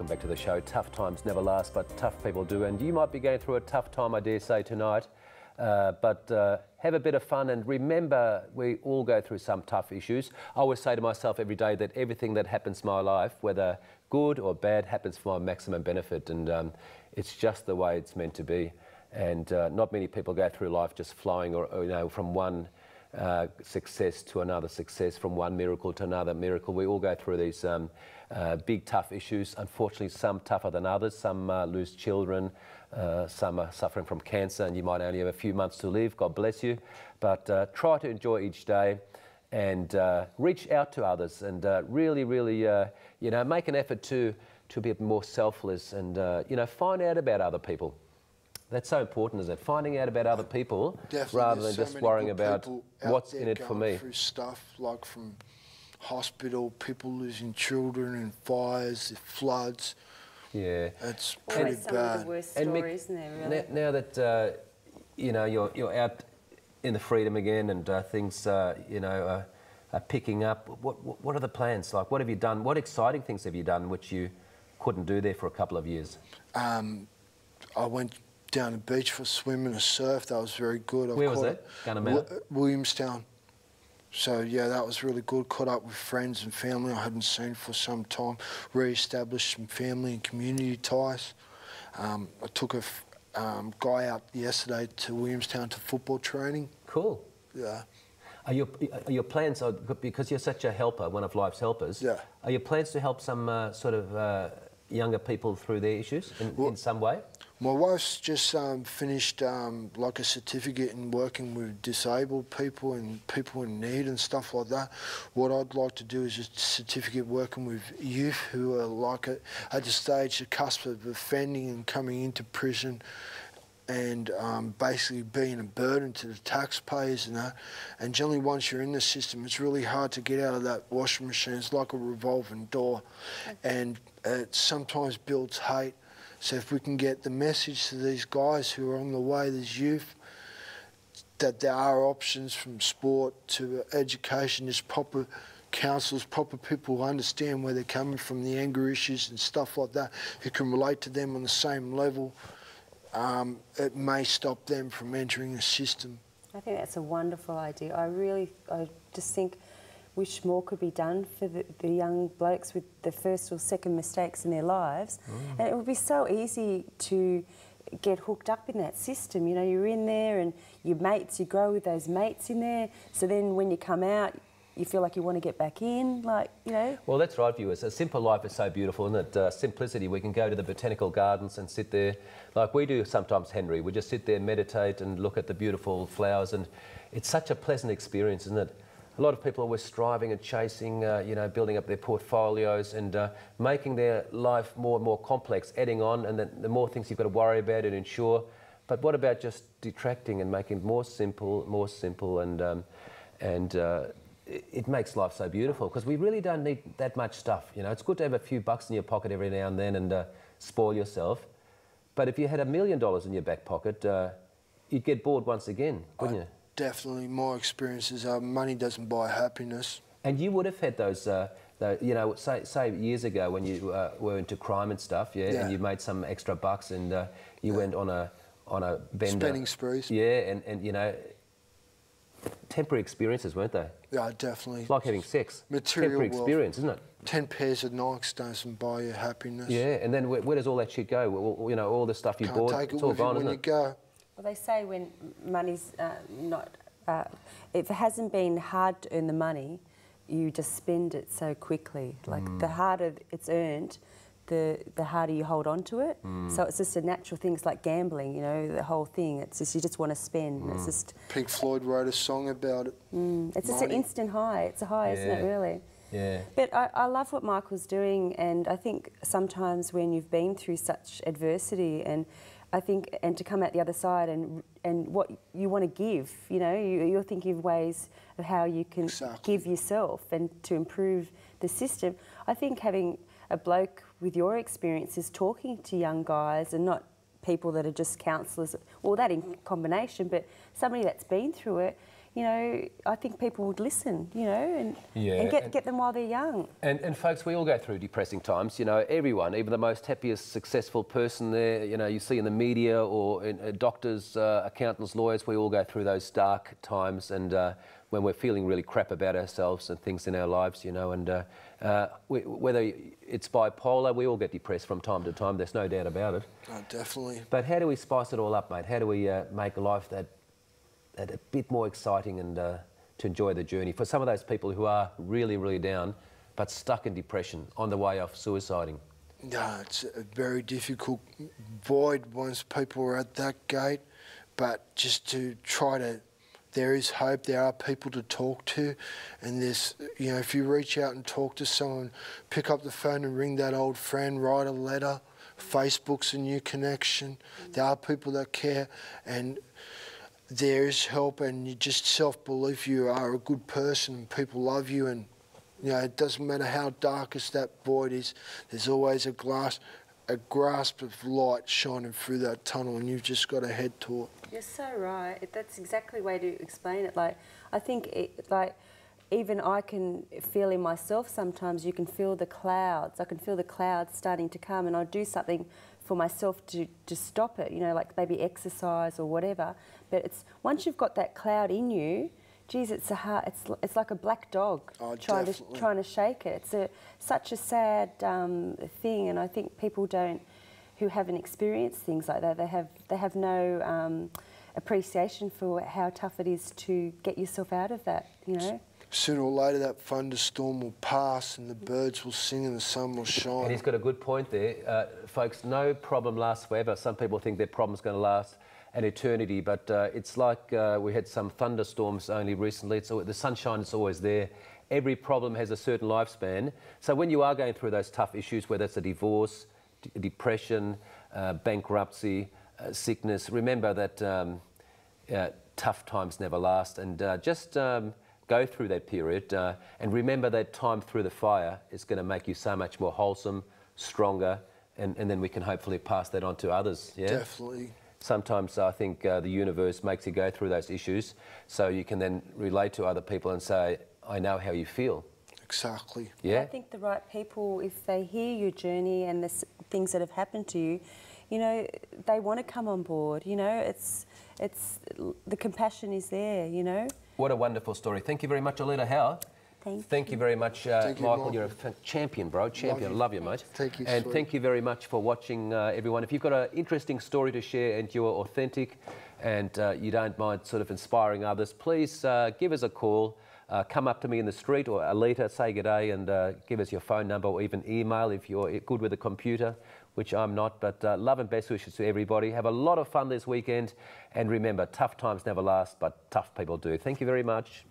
welcome back to the show. Tough times never last, but tough people do. And you might be going through a tough time, I dare say, tonight. But have a bit of fun and remember we all go through some tough issues. I always say to myself every day that everything that happens in my life, whether good or bad, happens for my maximum benefit. And it's just the way it's meant to be. And not many people go through life just flying or from one success to another success, from one miracle to another miracle. We all go through these big tough issues. Unfortunately, some tougher than others. Some lose children, some are suffering from cancer, and you might only have a few months to live. God bless you. But try to enjoy each day and reach out to others and really make an effort to be more selfless and find out about other people. That's so important, isn't it? Finding out about other people rather than just worrying about what's in it for me. Through stuff like from hospital, people losing children and fires, floods. Yeah, it's pretty bad. Some of the worst stories, isn't there? Really? Now that you're out in the freedom again and things are picking up. What are the plans like? What have you done? What exciting things have you done which you couldn't do there for a couple of years? I went down the beach for swimming and surf. That was very good. Where was that? Williamstown. So yeah, that was really good. Caught up with friends and family I hadn't seen for some time. Re-established some family and community ties. I took a guy out yesterday to Williamstown to football training. Cool. Yeah. Are your plans, because you're such a helper, one of life's helpers, yeah, are your plans to help some younger people through their issues in some way? My wife's just finished like a certificate in working with disabled people and people in need and stuff like that. What I'd like to do is a certificate working with youth who are like at the stage, the cusp of offending and coming into prison and basically being a burden to the taxpayers and that. And generally once you're in the system, it's really hard to get out of that washing machine. It's like a revolving door and it sometimes builds hate. So if we can get the message to these guys who are on the way, these youth, that there are options from sport to education, there's proper counsellors, proper people who understand where they're coming from, the anger issues and stuff like that, who can relate to them on the same level, it may stop them from entering the system. I think that's a wonderful idea. I just think wish more could be done for the young blokes with the first or second mistakes in their lives. And it would be so easy to get hooked up in that system. You know, you're in there and your mates, you grow with those mates in there. So then when you come out, you feel like you want to get back in, Well, that's right, viewers. A simple life is so beautiful, isn't it? Simplicity. We can go to the botanical gardens and sit there, like we do sometimes, Henry. We just sit there, meditate and look at the beautiful flowers, and it's such a pleasant experience, isn't it? A lot of people are always striving and chasing, building up their portfolios and making their life more and more complex, adding on, and the more things you've got to worry about and ensure. But what about just detracting and making it more simple, and it makes life so beautiful because we really don't need that much stuff. You know, it's good to have a few bucks in your pocket every now and then and spoil yourself. But if you had $1 million in your back pocket, you'd get bored once again, wouldn't you? Definitely, my experiences are money doesn't buy happiness. And you would have had those, say years ago when you were into crime and stuff, and you made some extra bucks and you went on a bender. Spending sprees. Yeah, and temporary experiences, weren't they? Yeah, definitely. It's like having sex. Material temporary experience, isn't it? 10 pairs of Nikes doesn't buy you happiness. Yeah, and then where does all that shit go? Well, all the stuff you bought, it's all gone, isn't it? When you go. Well, they say when money's if it hasn't been hard to earn the money, you just spend it so quickly. Like the harder it's earned, the harder you hold on to it. So it's just a natural thing. It's like gambling, the whole thing. It's just you just want to spend. It's just. Pink Floyd wrote a song about it. It's just an instant high. It's a high, isn't it? Really. Yeah. But I love what Michael's doing, and I think sometimes when you've been through such adversity and to come out the other side and what you want to give, you're thinking of ways of how you can give yourself and to improve the system. I think having a bloke with your experiences talking to young guys and not people that are just counsellors, or that in combination, but somebody that's been through it, you know, I think people would listen, you know, and, Yeah, and get them while they're young. And folks, we all go through depressing times, you know, everyone, even the most happiest, successful person there, you know, you see in the media or in, doctors, accountants, lawyers, we all go through those dark times and when we're feeling really crap about ourselves and things in our lives, you know, and whether it's bipolar, we all get depressed from time to time, there's no doubt about it. Oh, definitely. But how do we spice it all up, mate? How do we make life that a bit more exciting and to enjoy the journey for some of those people who are really, really down, but stuck in depression, on the way off suiciding? No, it's a very difficult void once people are at that gate, but just to try to, there is hope, there are people to talk to, and there's, you know, if you reach out and talk to someone, pick up the phone and ring that old friend, write a letter, Facebook's a new connection, there are people that care, and there is help, and you just self-belief you are a good person and people love you, and you know, it doesn't matter how darkest that void is, there's always a grasp of light shining through that tunnel, and you've just got to head to it. You're so right. That's exactly the way to explain it. Like, I think, like, even I can feel in myself sometimes, you can feel the clouds. I can feel the clouds starting to come, and I do something for myself to stop it, you know, like maybe exercise or whatever. But it's once you've got that cloud in you, geez, it's it's like a black dog trying to shake it. It's such a sad thing, and I think people who haven't experienced things like that, they have no appreciation for how tough it is to get yourself out of that, you know. Sooner or later that thunderstorm will pass and the birds will sing and the sun will shine. And he's got a good point there. Folks, no problem lasts forever. Some people think their problem's going to last an eternity, but it's like we had some thunderstorms only recently. The sunshine is always there. Every problem has a certain lifespan. So when you are going through those tough issues, whether it's a divorce, depression, bankruptcy, sickness, remember that tough times never last, and just go through that period and remember that time through the fire is going to make you so much more wholesome, stronger, and then we can hopefully pass that on to others. Yeah? Definitely. Sometimes I think the universe makes you go through those issues so you can then relate to other people and say, I know how you feel. Exactly. Yeah? I think the right people, if they hear your journey and the things that have happened to you, you know, they want to come on board, you know, the compassion is there, you know. What a wonderful story. Thank you very much, Alita Howe. Thank you very much, Michael. You're a champion, bro. Champion. Love you, mate. Thank you, and sweet. thank you very much for watching, everyone. If you've got an interesting story to share and you're authentic and you don't mind sort of inspiring others, please give us a call. Come up to me in the street, or Alita, say good day, and give us your phone number or even email if you're good with a computer, which I'm not. But love and best wishes to everybody. Have a lot of fun this weekend. And remember, tough times never last, but tough people do. Thank you very much.